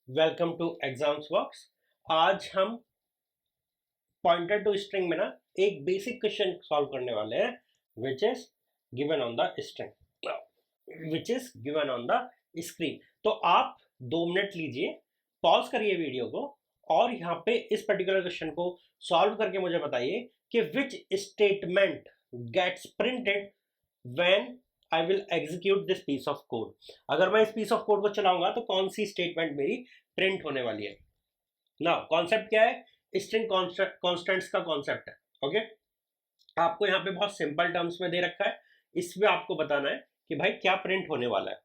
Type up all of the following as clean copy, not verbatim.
Welcome to exams box. आज हम pointer to string में ना एक बेसिक क्वेश्चन सॉल्व करने वाले हैं which is given on the string, which is given on the screen. तो आप 2 मिनट लीजिए, पॉज करिए वीडियो को और यहाँ पे इस पर्टिकुलर क्वेश्चन को सॉल्व करके मुझे बताइए कि which statement gets printed when I will execute this piece of code. अगर मैं इस पीस ऑफ कोड को चलाऊंगा तो कौन सी स्टेटमेंट मेरी प्रिंट होने वाली है। ना कॉन्सेप्ट क्या है? स्ट्रिंग कॉन्स्टेंट्स का कॉन्सेप्ट है। ओके, आपको यहाँ पे बहुत सिंपल टर्म्स में दे रखा है, इसमें आपको बताना है कि भाई क्या प्रिंट होने वाला है।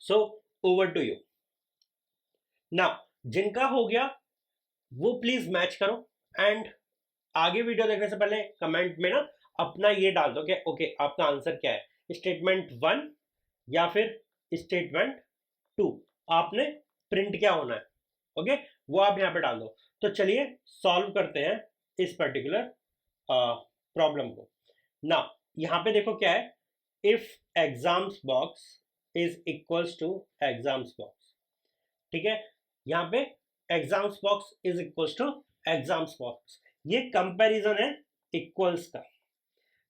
So over to you. ना जिनका हो गया वो प्लीज मैच करो एंड आगे वीडियो देखने से पहले कमेंट में ना अपना ये डाल दो कि ओके आपका आंसर क्या है, स्टेटमेंट 1 या फिर स्टेटमेंट 2, आपने प्रिंट क्या होना है। ओके, वो आप यहाँ पे डाल दो। तो चलिए सॉल्व करते हैं इस पर्टिकुलर प्रॉब्लम को। ना यहाँ पे देखो क्या है, if exams box is equals to exams box. ठीक है, यहाँ पे exams box is equals to exams box, ये कंपैरिजन है इक्वल्स का।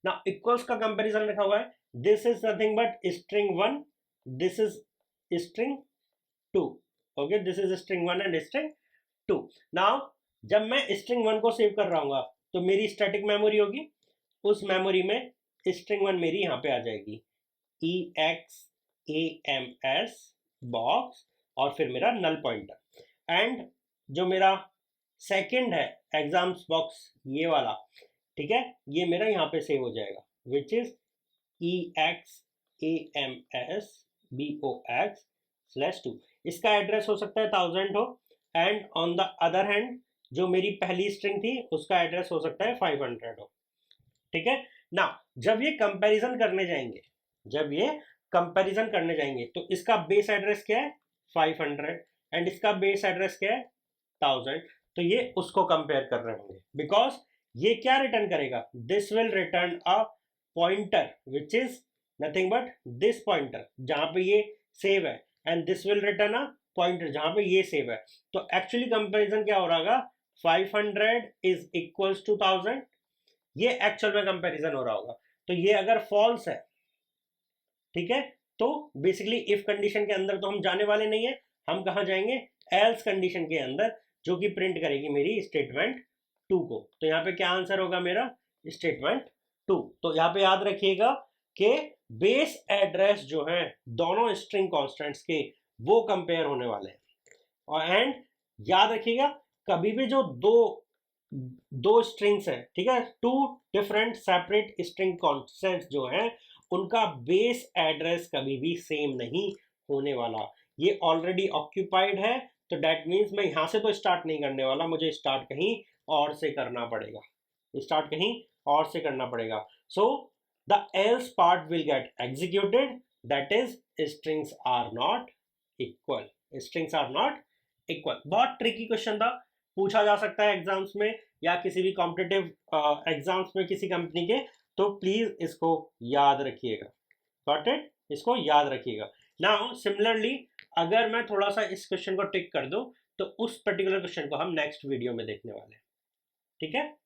ना इक्वल्स का कंपैरिजन लिखा हुआ है, this is nothing but string 1, this is string 2। Okay, this is string 1 and string 2। Now जब मैं स्ट्रिंग 1 को सेव कर रहा हूँ तो मेरी स्टैटिक मेमोरी होगी, उस मेमोरी में स्ट्रिंग 1 मेरी यहाँ पे आ जाएगी EXAMS बॉक्स और फिर मेरा नल पॉइंटर। एंड जो मेरा सेकंड है एग्जाम्स बॉक्स ये वाला, ठीक है, ये मेरा यहाँ पे सेव हो जाएगा विच इज EXAMSBOX/2। इसका एड्रेस हो सकता है 1000 हो and on the other hand जो मेरी पहली स्ट्रिंग थी उसका एड्रेस हो सकता है 500 हो। ठीक है ना, जब ये कंपैरिजन करने जाएंगे, जब ये कंपैरिजन करने जाएंगे तो इसका बेस एड्रेस क्या है 500 एंड इसका बेस एड्रेस क्या है 1000। तो ये उसको कंपेयर कर रहे होंगे बिकॉज ये क्या रिटर्न करेगा, this will return a pointer which is nothing but this pointer जहां पे ये सेव है and this will return a pointer जहां पे ये सेव है। तो एक्चुअली कंपैरिजन क्या हो रहा होगा, 500 इज इक्वल्स टू 1000, ये एक्चुअल में कंपैरिजन हो रहा होगा। तो ये अगर फॉल्स है, ठीक है, तो बेसिकली इफ कंडीशन के अंदर तो हम जाने वाले नहीं है, हम कहां जाएंगे, एल्स कंडीशन के अंदर, जो कि प्रिंट करेगी मेरी स्टेटमेंट 2 को। तो यहाँ पे क्या आंसर होगा मेरा, स्टेटमेंट 2। तो यहाँ पे याद रखिएगा कि बेस एड्रेस जो है दोनों स्ट्रिंग कॉन्स्टेंट्स के वो कंपेयर होने वाले हैं। और एंड याद रखिएगा कभी भी जो दो स्ट्रिंग्स है, ठीक है, 2 डिफरेंट सेपरेट स्ट्रिंग कॉन्स्टेंट्स जो हैं उनका बेस एड्रेस कभी भी सेम नहीं होने वाला। ये ऑलरेडी ऑक्यूपाइड है तो दैट मीन्स मैं यहां से तो स्टार्ट नहीं करने वाला, मुझे स्टार्ट कहीं और से करना पड़ेगा, स्टार्ट कहीं और से करना पड़ेगा। So the else part will get executed, that is strings are not equal, strings are not equal. बहुत ट्रिकी क्वेश्चन था, पूछा जा सकता है एग्जाम्स में या किसी भी कॉम्पिटिटिव एग्जाम्स में किसी कंपनी के, तो प्लीज इसको याद रखिएगा। गॉट इट, इसको याद रखिएगा। नाउ सिमिलरली अगर मैं थोड़ा सा इस क्वेश्चन को टिक कर दूं तो उस पर्टिकुलर क्वेश्चन को हम नेक्स्ट वीडियो में देखने वाले हैं। ठीक है।